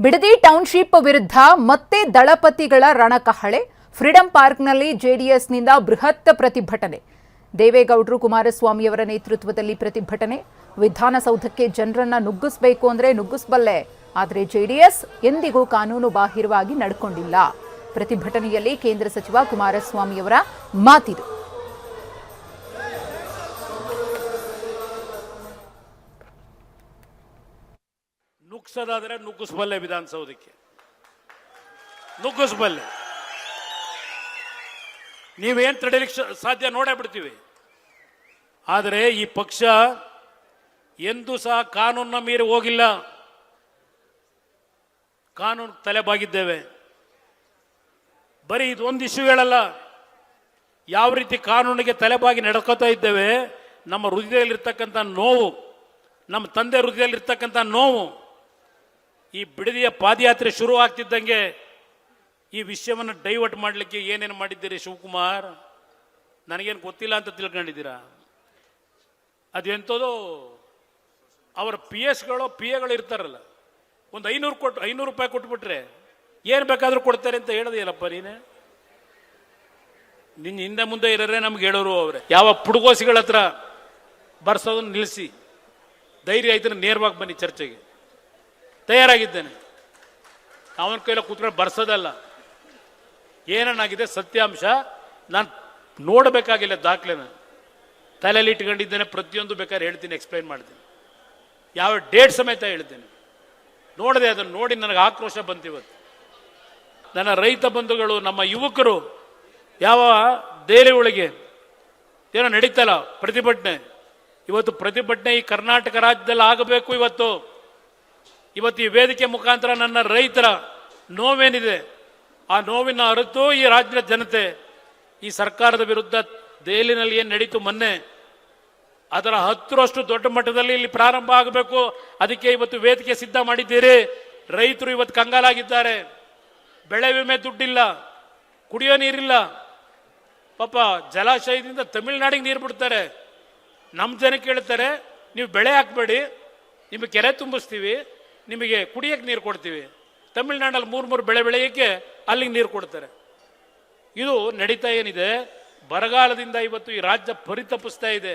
Bidadi township ವಿರುದ್ಧ ಮತ್ತೆ ದಳಪತಿಗಳ ರಣಕಹಳೆ. Freedom ಪಾರ್ಕ್ನಲ್ಲಿ ಜೆಡಿಎಸ್ನಿಂದ ಬೃಹತ್ ಪ್ರತಿಭಟನೆ. ದೇವೇಗೌಡರು ಕುಮಾರಸ್ವಾಮಿಯವರ ನೇತೃತ್ವದಲ್ಲಿ ಪ್ರತಿಭಟನೆ. ವಿಧಾನಸೌಧಕ್ಕೆ ಜನರನ್ನ ನುಗ್ಗಿಸಬೇಕು ಅಂದ್ರೆ ನುಗ್ಗಿಸಬಲ್ಲೆ, ಆದರೆ ಜೆಡಿಎಸ್ ಎಂದಿಗೂ ಕಾನೂನು ಬಾಹಿರವಾಗಿ ನಡ್ಕೊಂಡಿಲ್ಲ. ಪ್ರತಿಭಟನೆಯಲ್ಲಿ ಕೇಂದ್ರ ಸಚಿವ ಕುಮಾರಸ್ವಾಮಿಯವರ ಮಾತಿದು. ನುಗ್ಸೋದಾದ್ರೆ ನುಗ್ಗಿಸಬಲ್ಲೆ, ವಿಧಾನಸೌಧಕ್ಕೆ ನುಗ್ಗಿಸಬಲ್ಲೆ. ನೀವೇನ್ ತಡೆಯಲಿಕ್ಕೆ ಸಾಧ್ಯ ನೋಡೇ ಬಿಡ್ತೀವಿ. ಆದರೆ ಈ ಪಕ್ಷ ಎಂದೂ ಸಹ ಕಾನೂನನ್ನ ಮೀರಿ ಹೋಗಿಲ್ಲ. ಕಾನೂನು ತಲೆಬಾಗಿದ್ದೇವೆ. ಬರೀ ಇದೊಂದು ಇಶ್ಯೂ ಹೇಳಲ್ಲ, ಯಾವ ರೀತಿ ಕಾನೂನಿಗೆ ತಲೆಬಾಗಿ ನಡ್ಕೋತಾ ಇದ್ದೇವೆ. ನಮ್ಮ ಹೃದಯದಲ್ಲಿರ್ತಕ್ಕಂಥ ನೋವು, ನಮ್ಮ ತಂದೆ ಹೃದಯದಲ್ಲಿರ್ತಕ್ಕಂಥ ನೋವು. ಈ ಬಿಡದಿಯ ಪಾದಯಾತ್ರೆ ಶುರು ಆಗ್ತಿದ್ದಂಗೆ ಈ ವಿಷಯವನ್ನು ಡೈವರ್ಟ್ ಮಾಡಲಿಕ್ಕೆ ಏನೇನು ಮಾಡಿದ್ದೀರಿ ಶಿವಕುಮಾರ್, ನನಗೇನು ಗೊತ್ತಿಲ್ಲ ಅಂತ ತಿಳ್ಕೊಂಡಿದ್ದೀರಾ? ಅದೆಂಥದ್ದು ಅವರ ಪಿ ಎಗಳು ಇರ್ತಾರಲ್ಲ, ಒಂದು 500 ರೂಪಾಯಿ ಕೊಟ್ಬಿಟ್ರೆ ಏನು ಬೇಕಾದರೂ ಕೊಡ್ತಾರೆ ಅಂತ ಹೇಳೋದಿಲ್ಲಪ್ಪ ನೀನು. ನಿನ್ನ ಹಿಂದೆ ಮುಂದೆ ಇರೋರೆ ನಮ್ಗೆ ಹೇಳೋರು ಅವರೇ. ಯಾವ ಪುಡುಗೋಸಿಗಳ ಹತ್ರ ಬರ್ಸೋದನ್ನು ನಿಲ್ಲಿಸಿ, ಧೈರ್ಯ ಐತನ ನೇರವಾಗಿ ಬನ್ನಿ ಚರ್ಚೆಗೆ. ತಯಾರಾಗಿದ್ದೇನೆ. ಅವನ ಕೈಲ ಕೂತ್ಕೊಂಡು ಬರ್ಸೋದಲ್ಲ. ಏನನ್ನಾಗಿದೆ ಸತ್ಯಾಂಶ ನಾನು ನೋಡಬೇಕಾಗಿಲ್ಲ. ದಾಖಲೆನ ತಲೆಯಲ್ಲಿ ಇಟ್ಕೊಂಡಿದ್ದೇನೆ. ಪ್ರತಿಯೊಂದು ಬೇಕಾದ್ರೆ ಹೇಳ್ತೀನಿ, ಎಕ್ಸ್ಪ್ಲೈನ್ ಮಾಡ್ತೀನಿ. ಯಾವ ಡೇಟ್ ಸಮೇತ ಹೇಳ್ತೀನಿ. ನೋಡಿದೆ, ಅದನ್ನು ನೋಡಿ ನನಗೆ ಆಕ್ರೋಶ ಬಂತಿವತ್ತು. ನನ್ನ ರೈತ ಬಂಧುಗಳು, ನಮ್ಮ ಯುವಕರು ಯಾವ ದೇಲಿ ಒಳಗೆ ಏನೋ ನಡೀತಲ್ಲ ಪ್ರತಿಭಟನೆ. ಇವತ್ತು ಪ್ರತಿಭಟನೆ ಈ ಕರ್ನಾಟಕ ರಾಜ್ಯದಲ್ಲಿ ಆಗಬೇಕು. ಇವತ್ತು ಈ ವೇದಿಕೆ ಮುಖಾಂತರ ನನ್ನ ರೈತರ ನೋವೇನಿದೆ ಆ ನೋವಿನ ಅರಿತು ಈ ರಾಜ್ಯದ ಜನತೆ ಈ ಸರ್ಕಾರದ ವಿರುದ್ಧ ದೆಹಲಿನಲ್ಲಿ ಏನು ನಡೀತು ಮೊನ್ನೆ, ಅದರ 10ರಷ್ಟು ದೊಡ್ಡ ಮಟ್ಟದಲ್ಲಿ ಇಲ್ಲಿ ಪ್ರಾರಂಭ ಆಗಬೇಕು. ಅದಕ್ಕೆ ಇವತ್ತು ವೇದಿಕೆ ಸಿದ್ಧ ಮಾಡಿದ್ದೀರಿ. ರೈತರು ಇವತ್ತು ಕಂಗಾಲಾಗಿದ್ದಾರೆ. ಬೆಳೆ ವಿಮೆ ದುಡ್ಡಿಲ್ಲ, ಕುಡಿಯೋ ನೀರಿಲ್ಲ. ಪಾಪ ಜಲಾಶಯದಿಂದ ತಮಿಳುನಾಡಿಗೆ ನೀರು ಬಿಡ್ತಾರೆ. ನಮ್ಮ ಜನಕ್ಕೆ ಹೇಳ್ತಾರೆ, ನೀವು ಬೆಳೆ ಹಾಕಬೇಡಿ, ನಿಮಗೆ ಕೆರೆ ತುಂಬಿಸ್ತೀವಿ, ನಿಮಗೆ ಕುಡಿಯೋಕ್ಕೆ ನೀರು ಕೊಡ್ತೀವಿ. ತಮಿಳುನಾಡಲ್ಲಿ 3 ಬೆಳೆ ಬೆಳೆಯೋಕ್ಕೆ ಅಲ್ಲಿಗೆ ನೀರು ಕೊಡ್ತಾರೆ. ಇದು ನಡೀತಾ ಏನಿದೆ, ಬರಗಾಲದಿಂದ ಇವತ್ತು ಈ ರಾಜ್ಯ ಪರಿತಪಿಸ್ತಾ ಇದೆ.